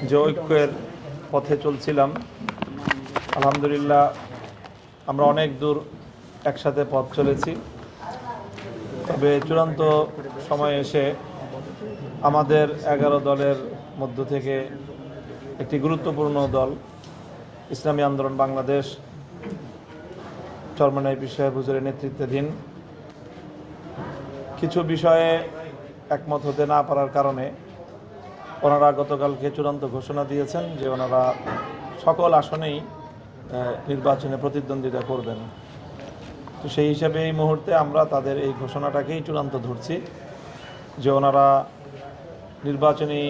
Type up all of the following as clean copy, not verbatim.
যে ঐক্যের পথে চলছিলাম, আলহামদুলিল্লাহ আমরা অনেক দূর একসাথে পথ চলেছি। তবে চূড়ান্ত সময় এসে আমাদের 11 দলের মধ্য থেকে একটি গুরুত্বপূর্ণ দল ইসলামী আন্দোলন বাংলাদেশ চরমনাই পীর সাহেব হুজুরের নেতৃত্বাধীন কিছু বিষয়ে একমত হতে না পারার কারণে ওনারা গতকালকে চূড়ান্ত ঘোষণা দিয়েছেন যে ওনারা সকল আসনেই নির্বাচনে প্রতিদ্বন্দ্বিতা করবেন। তো সেই হিসাবে এই মুহূর্তে আমরা তাদের এই ঘোষণাটাকেই চূড়ান্ত ধরছি যে ওনারা নির্বাচনী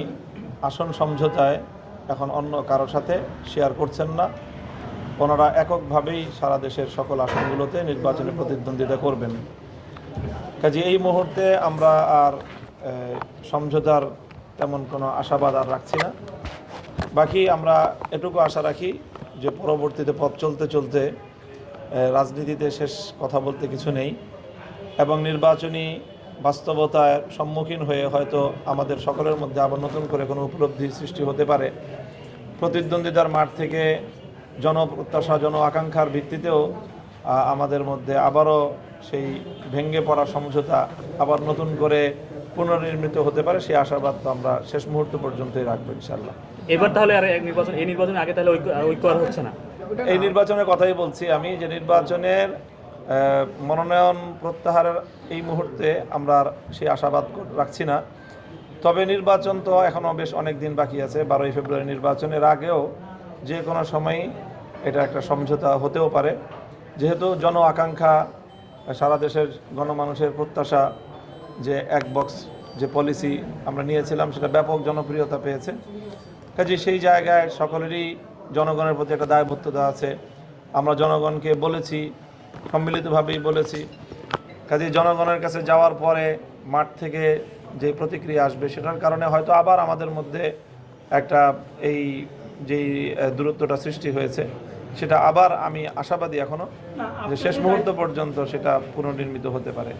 আসন সমঝোতায় এখন অন্য কারোর সাথে শেয়ার করছেন না। ওনারা এককভাবেই সারা দেশের সকল আসনগুলোতে নির্বাচনে প্রতিদ্বন্দ্বিতা করবেন। কাজে এই মুহূর্তে আমরা আর সমঝোতার তেমন কোনো আশাবাদ আর রাখছি না। বাকি আমরা এটুকু আশা রাখি যে পরবর্তীতে পথ চলতে চলতে রাজনীতিতে শেষ কথা বলতে কিছু নেই এবং নির্বাচনী বাস্তবতার সম্মুখীন হয়ে হয়তো আমাদের সকলের মধ্যে আবার নতুন করে কোনো উপলব্ধি সৃষ্টি হতে পারে। প্রতিদ্বন্দ্বিতার মাঠ থেকে জনপ্রত্যাশা জন আকাঙ্ক্ষার ভিত্তিতেও আমাদের মধ্যে আবারও সেই ভেঙে পড়া সমঝোতা আবার নতুন করে পুনর্নির্মিত হতে পারে, সেই আশাবাদ তো আমরা শেষ মুহূর্ত পর্যন্তই রাখবো ইনশাআল্লাহ। এবার তাহলে আর এই নির্বাচনের আগে তাহলে ঐক্য আর হচ্ছে না? এই নির্বাচনের কথাই বলছি আমি, যে নির্বাচনের মনোনয়ন প্রত্যাহারের এই মুহূর্তে আমরা আর সেই আশাবাদ রাখছি না। তবে নির্বাচন তো এখনও বেশ অনেক দিন বাকি আছে। 12ই ফেব্রুয়ারি নির্বাচনের আগেও যে কোনো সময়ই এটা একটা সমঝোতা হতেও পারে, যেহেতু জন আকাঙ্ক্ষা, সারা দেশের গণমানুষের প্রত্যাশা যে এক বক্স যে পলিসি আমরা নিয়েছিলাম সেটা ব্যাপক জনপ্রিয়তা পেয়েছে। কাজে সেই জায়গায় সকলেরই জনগণের প্রতি একটা দায়বদ্ধতা আছে। আমরা জনগণকে বলেছি, সম্মিলিতভাবেই বলেছি। কাজে জনগণের কাছে যাওয়ার পরে মাঠ থেকে যে প্রতিক্রিয়া আসবে সেটার কারণে হয়তো আবার আমাদের মধ্যে একটা এই যেই দূরত্বটা সৃষ্টি হয়েছে সেটা আবার আমি আশাবাদী এখনো যে শেষ মুহূর্ত পর্যন্ত সেটা পুনর্নির্মিত হতে পারে।